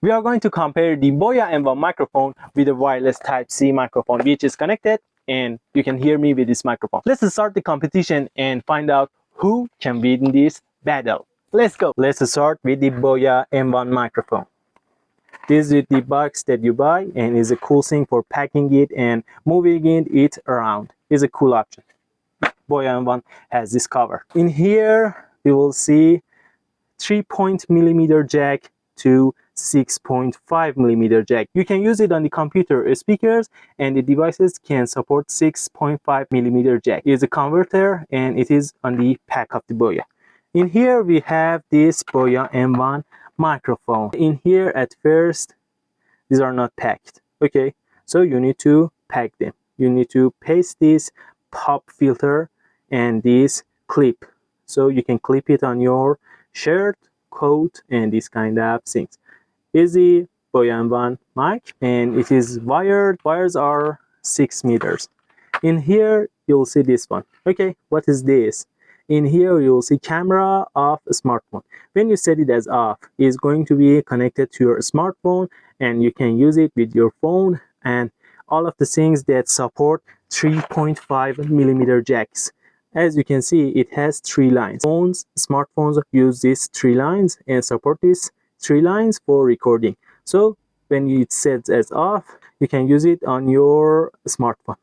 We are going to compare the Boya M1 microphone with a wireless Type-C microphone which is connected, and you can hear me with this microphone. Let's start the competition and find out who can win this battle. Let's go. Let's start with the Boya M1 microphone. This is the box that you buy and is a cool thing for packing it and moving it around. It's a cool option. Boya M1 has this cover. In here you will see 3.0mm jack to 6.5mm jack. You can use it on the computer speakers, and the devices can support 6.5mm jack. It is a converter and it is on the pack of the Boya. In here we have this Boya M1 microphone. In here at first these are not packed. Okay, so you need to pack them. You need to paste this pop filter and this clip, so you can clip it on your shirt, coat, and these kind of things. Easy Boya M1 mic, and it is wired. Wires are 6 meters. In here you'll see this one. Okay, what is this? In here you'll see camera of a smartphone. When you set it as off, it's going to be connected to your smartphone and you can use it with your phone and all of the things that support 3.5mm jacks. As you can see, it has 3 lines. Smartphones use these 3 lines and support these 3 lines for recording. So when it sets as off, you can use it on your smartphone.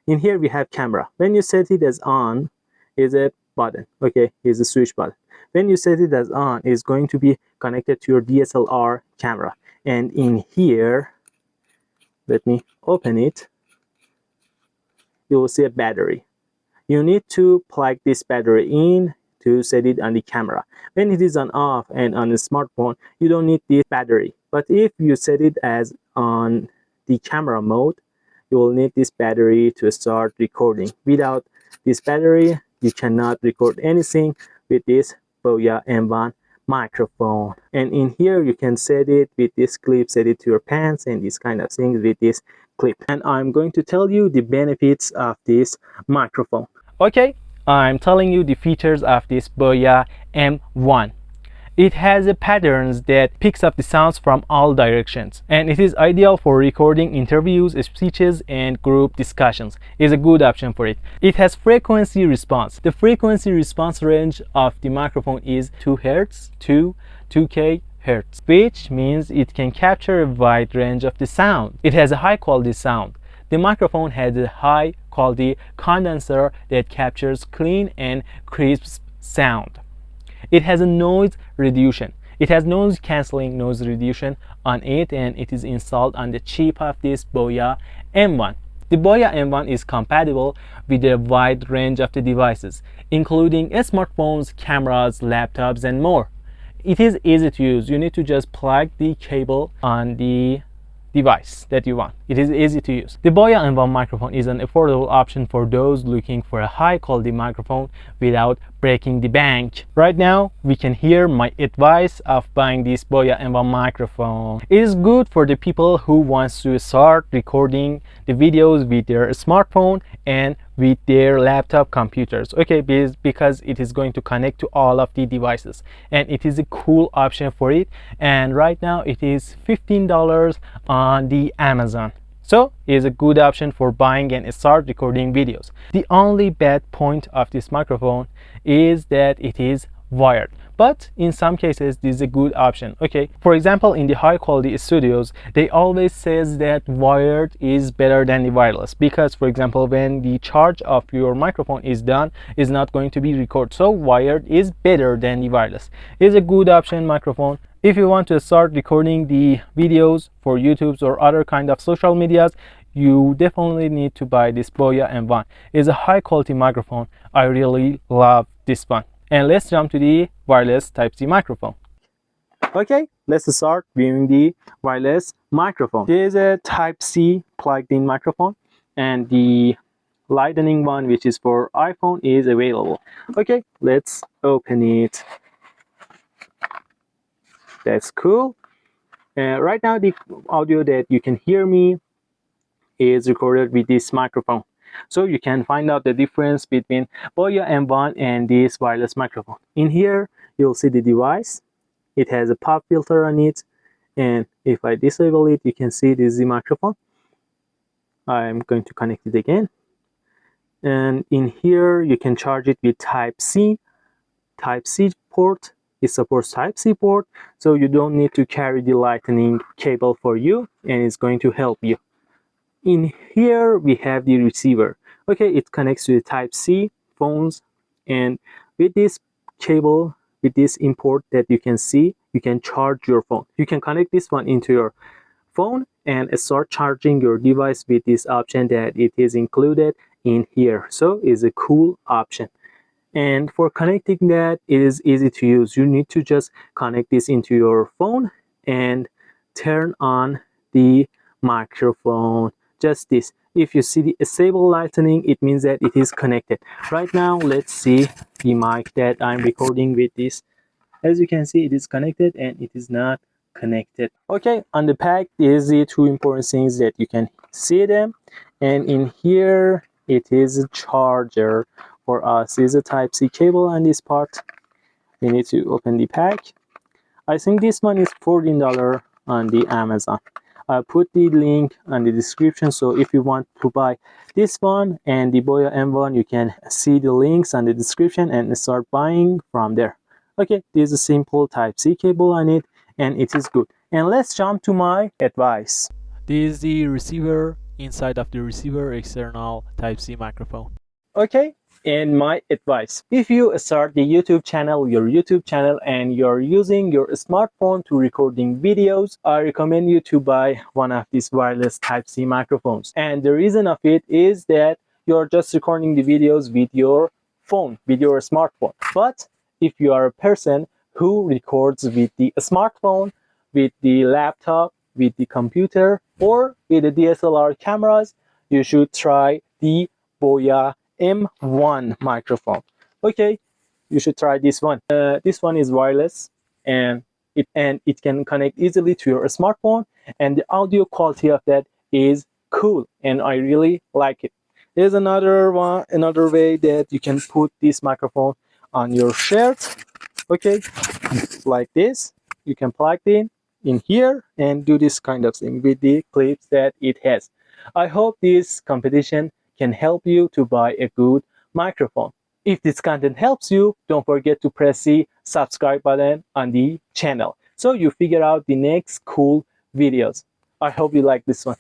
In here we have camera. When you set it as on, is a button. Okay, is a switch button. When you set it as on, it's going to be connected to your DSLR camera. And in here, let me open it, you will see a battery. You need to plug this battery in to set it on the camera. When it is on off and on a smartphone, you don't need this battery. But if you set it as on the camera mode, you will need this battery to start recording. Without this battery, you cannot record anything with this Boya M1 microphone. And in here you can set it with this clip, set it to your pants and these kind of things with this clip. And I'm going to tell you the benefits of this microphone. Okay, I'm telling you the features of this Boya M1. It has a patterns that picks up the sounds from all directions, and it is ideal for recording interviews, speeches, and group discussions. It's a good option for it. It has frequency response. The frequency response range of the microphone is 2 Hz to 2K Hz, which means it can capture a wide range of the sound. It has a high quality sound. The microphone has a high quality condenser that captures clean and crisp sound. It has a noise reduction. It has noise cancelling noise reduction on it, and it is installed on the chip of this Boya M1. The Boya M1 is compatible with a wide range of the devices, including smartphones, cameras, laptops, and more. It is easy to use. You need to just plug the cable on the device that you want. It is easy to use. The Boya M1 microphone is an affordable option for those looking for a high quality microphone without breaking the bank. Right now we can hear my advice of buying this Boya M1 microphone. It is good for the people who wants to start recording the videos with their smartphone and with their laptop computers. Okay, because it is going to connect to all of the devices, and it is a cool option for it. And right now it is $15 on the Amazon. So it is a good option for buying and start recording videos. The only bad point of this microphone is that it is wired, but in some cases this is a good option. Okay, for example, in the high quality studios they always says that wired is better than the wireless, because for example when the charge of your microphone is done, is not going to be recorded, so wired is better than the wireless. It is a good option microphone. If you want to start recording the videos for YouTube or other kind of social medias, you definitely need to buy this Boya M1. It's a high quality microphone. I really love this one. And let's jump to the wireless Type-C microphone. Okay, let's start viewing the wireless microphone. There is a Type-C plugged in microphone, and the Lightening one, which is for iPhone, is available. Okay, let's open it. That's cool. Right now the audio that you can hear me is recorded with this microphone. So you can find out the difference between Boya M1 and this wireless microphone. In here, you'll see the device. It has a pop filter on it, And if I disable it, you can see this is the microphone. I'm going to connect it again. And in here, you can charge it with Type-C port. It supports Type-C port, so you don't need to carry the Lightning cable for you, and it's going to help you. In here, we have the receiver. Okay, it connects to the Type-C phones, and with this cable, with this import that you can see, you can charge your phone. You can connect this one into your phone and start charging your device with this option that it is included in here. So it's a cool option. And for connecting that, it is easy to use. You need to just connect this into your phone and turn on the microphone. Just this. If you see the stable lightning, it means that it is connected. Right now, let's see the mic that I'm recording with this. As you can see, it is connected and it is not connected. Okay, on the pack, these are the two important things that you can see them. And in here, it is a charger for us. Is a Type-C cable on this part. We need to open the pack. I think this one is $14 on the Amazon. I'll put the link on the description, so if you want to buy this one and the Boya M1, you can see the links on the description and start buying from there. Okay, this is a simple Type-C cable on it, and it is good. And let's jump to my advice. This is the receiver. Inside of the receiver, external Type-C microphone. Okay, and my advice: if you start the your YouTube channel, and you're using your smartphone to recording videos, I recommend you to buy one of these wireless Type-C microphones. And the reason of it is that you're just recording the videos with your phone, with your smartphone. But if you are a person who records with the smartphone, with the laptop, with the computer, or with the DSLR cameras, you should try the Boya M1 microphone. Okay, you should try this one. This one is wireless, and it can connect easily to your smartphone, and the audio quality of that is cool, and I really like it. There's another way that you can put this microphone on your shirt. Okay, like this. You can plug it in here and do this kind of thing with the clips that it has. I hope this competition can help you to buy a good microphone. If this content helps you, don't forget to press the subscribe button on the channel so you figure out the next cool videos. I hope you like this one.